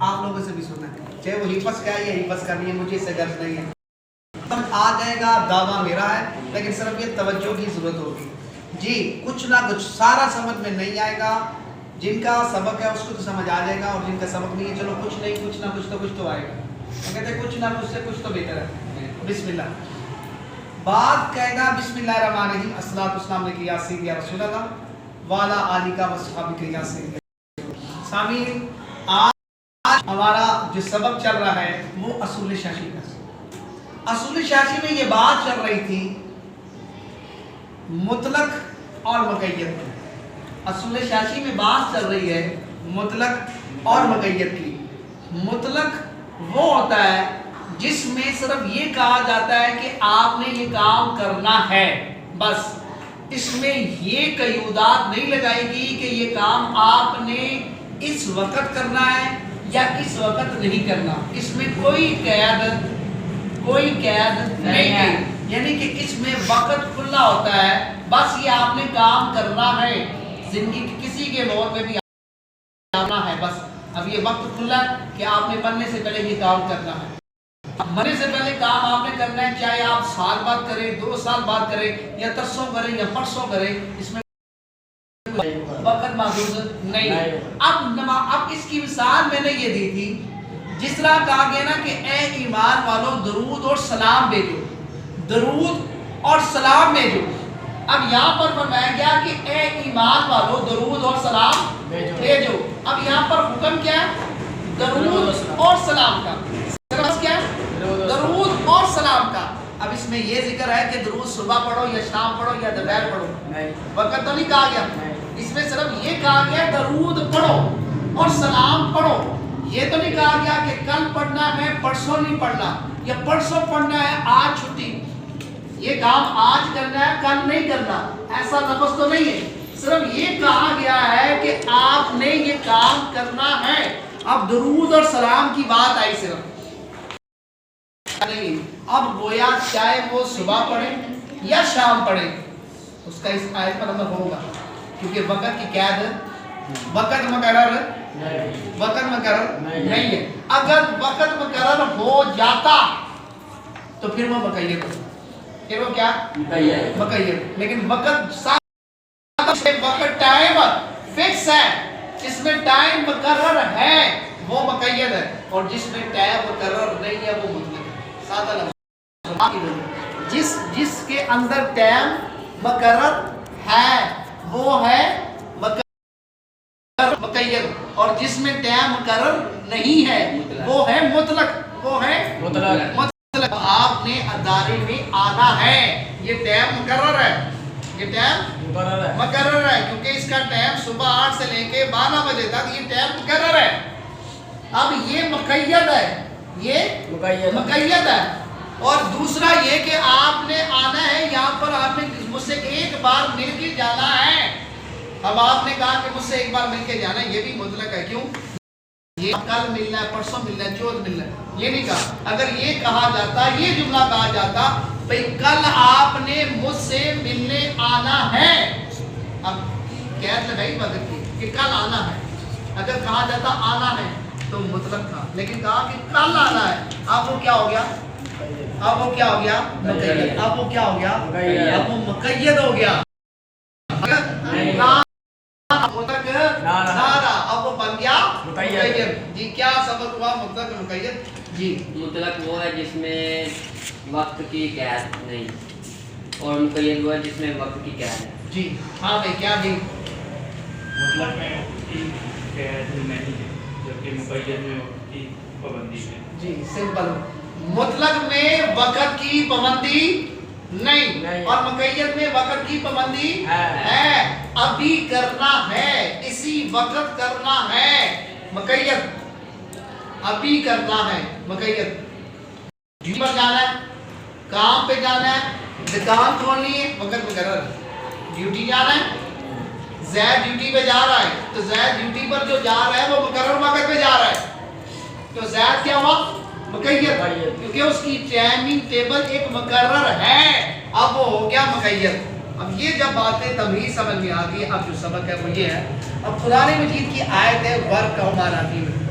آپ لوگوں سے بھی سننا ہے، چاہے وہ حفظ کا ہے یا حفظ کرنی ہے، مجھے اس سے غرض نہیں ہے، سمجھ آ جائے گا، دعویٰ میرا ہے، لیکن صرف یہ توجہ کی ضرورت ہوگی جی، کچھ نہ کچھ سارا سمجھ میں نہیں آئے گا، جن کا سبق ہے اس کو تو سمجھ آ جائے گا، اور جن کا سبق نہیں ہے چلو کچھ نہیں، کچھ نہ کچھ تو آئے گا، کہتے ہیں کچھ نہ کچھ سے کچھ تو بہتر ہے۔ بسم اللہ، بات کہے گا بسم اللہ الرحمن الرحیم، الصلاۃ والسلام علیک یا سیدی یا رسول اللہ وعلی آلہ و صحبہ یا سیدی۔ سامعین، آج ہمارا جو سبق چل رہا ہے وہ اصول شاشی کا، اصول شاشی میں یہ بات چل رہی تھی مطلق اور مقید، اصول شاشی میں بات چل رہی ہے مطلق اور مقید کی۔ مطلق وہ ہوتا ہے جس میں صرف یہ کہا جاتا ہے کہ آپ نے یہ کام کرنا ہے، بس اس میں یہ قیودات نہیں لگائے گی کہ یہ کام آپ نے اس وقت کرنا ہے یا اس وقت نہیں کرنا، اس میں کوئی قید نہیں ہے، یعنی کہ اس میں وقت کھلا ہوتا ہے، بس یہ آپ نے کام کرنا ہے، زندگی کی کسی کے دور میں بھی کرنا ہے، بس اب یہ وقت کھلا ہے کہ آپ نے مرنے سے پہلے یہ کام کرنا ہے، مرنے سے پہلے کام آپ نے کرنا ہے، چاہے آپ سال بعد کریں، 2 سال بعد کریں، یا ترسوں کریں یا پرسوں کریں، اس میں وقت محدود نہیں ہے۔ اب اس کی مثال میں نے یہ دی تھی، جس طرح کہا گیا نا کہ اے ایمان والو درود اور سلام بھیجو، درود اور سلام بھیجو۔ اب یہاں پر فرمایا گیا کہ اے ایمان والو درود اور سلام بھیجو، اب یہاں پر حکم کیا ہے؟ درود اور سلام کا، کیا ہے؟ درود اور سلام کا۔ اب اس میں یہ ذکر ہے کہ درود صبح پڑھو یا شام پڑھو یا دوپہر پڑھو، وقت تو نہیں کہا گیا، اس میں صرف یہ کہا گیا درود پڑھو اور سلام پڑھو، یہ تو نہیں کہا گیا کہ کل پڑھنا ہے پرسوں نہیں پڑھنا، یا پرسوں پڑھنا ہے آج چھٹی، یہ کام آج کرنا ہے کل نہیں کرنا، ایسا لفظ تو نہیں ہے، صرف یہ کہا گیا ہے کہ آپ نے یہ کام کرنا ہے۔ اب درود اور سلام کی بات آئی صرف نہیں، اب گویا چاہے وہ صبح پڑھیں یا شام پڑھیں، اس کا اس آیت پر عمل ہوگا، کیونکہ وقت کی قید، وقت مقرر نہیں ہے۔ اگر وقت مقرر ہو جاتا تو پھر وہ مقید ہوتا، پھر وہ کیا؟ مقید، لیکن وقت ٹائم فکس ہے، جس میں ٹائم مقرر ہے وہ مقید ہے، اور جس میں ٹائم مقرر نہیں ہے وہ مطلق ہے۔ سادہ لفظ، جس کے اندر ٹائم مقرر ہے وہ ہے مقید، اور جس میں ٹائم مقرر نہیں ہے وہ ہے مطلق، مطلق۔ آپ نے ادارے میں آنا ہے، یہ ٹائم مقرر ہے، یہ ٹائم مقرر ہے، کیونکہ اس کا ٹائم صبح 8 سے لے کے 12 بجے تک، یہ ٹائم مقرر ہے۔ اب یہ مقید ہے، یہ مقید ہے، اور دوسرا یہ کہ آپ نے آنا ہے، یہاں پر آپ نے مجھ سے ایک بار مل کے جانا ہے۔ اب آپ نے کہا کہ مجھ سے ایک بار مل کے جانا ہے، یہ بھی مطلق ہے، کیوں؟ یہ کل ملنا ہے، پرسوں ملنا ہے، چوتھ ملنا ہے، یہ نہیں کہا۔ اگر یہ کہا جاتا، یہ جملہ کہا جاتا بھئی کل آپ نے مجھ سے ملنے آنا ہے، اب قید لگائی وقت کی کہ کل آنا ہے، اگر کہا جاتا آنا ہے تو مطلق تھا، لیکن کہا کہ کل آنا ہے، اب وہ کیا ہو گیا؟ اب وہ کیا ہو گیا؟ مقید، اب وہ کیا ہو گیا؟ اب وہ مقید ہو گیا، اب وہ بن گیا مقید۔ جی کیا سبق ہوا مطلق مقید؟ جی مطلق وہ ہے جس میں وقت کی قید نہیں، اور مقید وہ ہے جس میں وقت کی قید ہے۔ جی ہاں بھائی، کیا بھی؟ مطلق میں وقت کی قید نہیں ہے، جبکہ مقید میں وقت کی پابندی ہے۔ جی سمپل، مطلق میں وقت کی پابندی نہیں، اور مقید میں وقت کی پابندی ہے، ابھی کرنا ہے، اسی وقت کرنا ہے، مقید، ابھی کرنا ہے، مقید۔ ڈیوٹی پر جانا ہے، کام پہ جانا ہے، دکان کھولنی ہے، وقت مقرر ہے، ڈیوٹی جانا ہے، زید ڈیوٹی پہ جا رہا ہے، تو زید ڈیوٹی پر جو جا رہا ہے وہ مقرر وقت پہ جا رہا ہے، تو زید کیا ہوا؟ مقید، کیونکہ اس کی ٹائمنگ ٹیبل ایک مقرر ہے، اب وہ ہو گیا مقید۔ اب یہ جب باتیں تمیز سمجھ میں آ گئی، اب جو سبق ہے وہ یہ ہے، اب قرآن مجید کی آیت ہے ورکعوا مع الراکعین،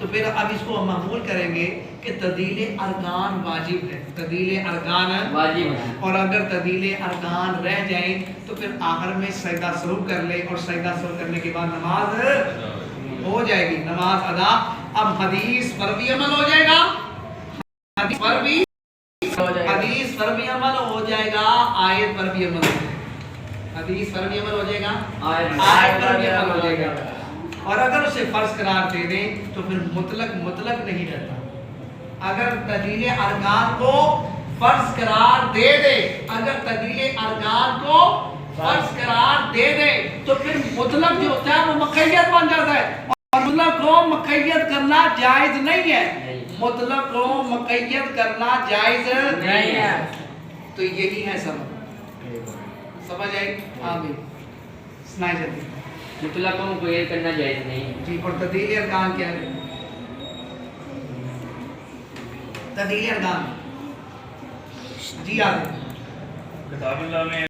تو پھر اب اس کو ہم معمول کریں گے کہ تبدیل ارکان واجب ہے، تبدیل ارکان واجب ہے، اور اگر تبدیل ارکان رہ جائیں تو پھر آخر میں سجدہ سرو کر لے اور سجدہ سرو کرنے کے بعد نماز ہو جائے گی، نماز ادا۔ اب حدیث پر بھی عمل ہو جائے گا، حدیث پر بھی عمل ہو جائے گا، آیت پر بھی عمل ہو جائے گا، حدیث پر بھی عمل ہو جائے گا، آیت پر بھی عمل ہو جائے گا۔ اور اگر اسے فرض قرار دے دیں تو پھر مطلق نہیں رہتا۔ اگر تبدیل ارکان کو فرض قرار دے دے، اگر تبدیل ارکان کو فرض قرار دے دے تو پھر مطلق جو ہوتا ہے وہ مقید بن جاتا ہے، اور مطلق کو مقید کرنا جائز نہیں ہے، مطلق کو مقید کرنا جائز نہیں ہے۔ تو یہی ہے سمجھ آئی؟ آمین، سنائی جاتی مطلق کو مقید کرنا جائز نہیں جی۔ اور تبدیل ارکان کیا ہے؟ تبدیل ارکان جی آگے کتاب اللہ میں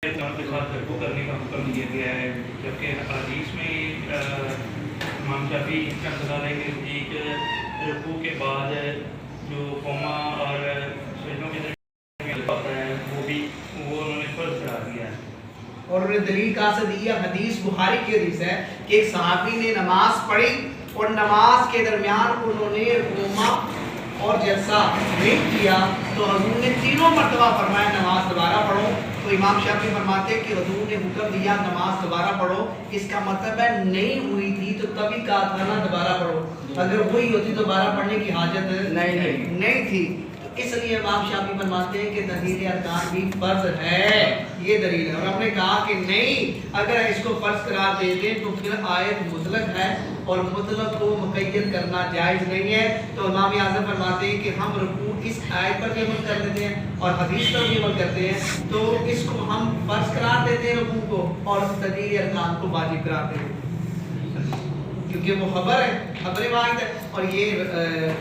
ارکان کے ساتھ رکوع کرنے کا حکم دیا گیا ہے، جبکہ حدیث میں امام شافعی اس کا خیال ہے کہ ایک رکوع کے بعد جو قوما اور سجدوں کے درمیان ہوتا ہے وہ انہوں نے فرض قرار دیا ہے۔ اور انہوں نے دلیل کہاں سے دی ہے؟ حدیث بخاری کی حدیث ہے کہ ایک صحابی نے نماز پڑھی اور نماز کے درمیان انہوں نے قوما اور جلسہ نہیں کیا تو حضور نے تینوں مرتبہ فرمایا نماز دوبارہ پڑھو۔ تو امام شافعی فرماتے ہیں کہ حضور نے حکم دیا نماز دوبارہ پڑھو، اس کا مطلب ہے نہیں ہوئی تھی تو تبھی کہا تھا نا دوبارہ پڑھو، اگر وہی ہوتی تو دوبارہ پڑھنے کی حاجت نہیں تھی۔ تو اس لیے امام شافعی فرماتے ہیں کہ تبدیل ارکان بھی فرض ہے، یہ دلیل ہے۔ اور ہم نے کہا کہ نہیں، اگر اس کو فرض قرار دے دیں تو پھر آیت مطلق ہے اور مطلق کو مقید کرنا جائز نہیں ہے۔ تو امام اعظم فرماتے ہیں کہ ہم رکوع اس آیت پر بھی عمل کر دیتے ہیں اور حدیث پر بھی عمل کرتے ہیں، تو اس کو ہم فرض قرار دیتے ہیں رکوع کو اور تبدیل ارکان کو واجب قرار دیتے ہیں، کیونکہ وہ خبر ہے، خبر واحد ہے اور یہ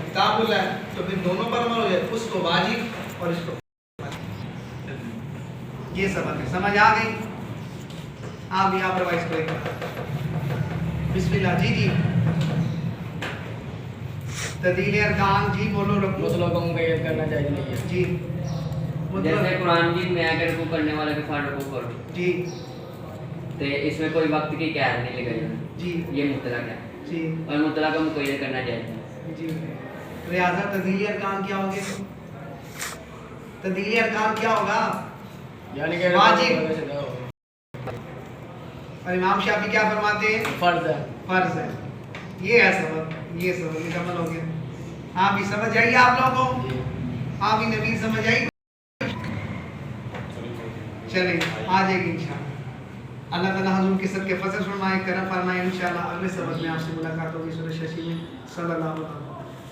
کتاب اللہ ہے، تو پھر دونوں پر عمل ہو جائے، اس کو واجب اور اس کو یہ سبق ہے۔ سمجھ آ گئی؟ آپ یہاں پر وائس کریں گے بسم اللہ جی تبدیل ارکان جی بولو رکوع مطلق کو مقید کرنا چاہیے نہیں ہے جی جیسے قرآن مجید میں اگر رکوع کرنے والا کے ساتھ رکوع کرو جی تو اس میں کوئی وقت کی قید نہیں لگائی جی یہ مطلق ہے، جی اور مطلق کو مقید کرنا جائز ہے۔ جی لہٰذا تبدیل ارکان کیا ہوں گے؟ تبدیل ارکان کیا ہوگا؟ یعنی کہ واجب۔ اور امام شافعی کیا فرماتے ہیں؟ فرض ہے، فرض ہے۔ یہ ہے سبب، یہ سبب مکمل ہو گیا۔ ہاں بھی سمجھ آئیے آپ لوگوں کو؟ ہاں بھی نبی سمجھ آئی؟ چلیں آ جائے گی انشاءاللہ۔ اللہ تعالیٰ حضور کے صدقے فضل فرمائے، کرم فرمائے۔ انشاءاللہ اگلے سبق میں آپ سے ملاقات ہوگی سورہ ششی میں۔ صلی اللہ علیہ وسلم۔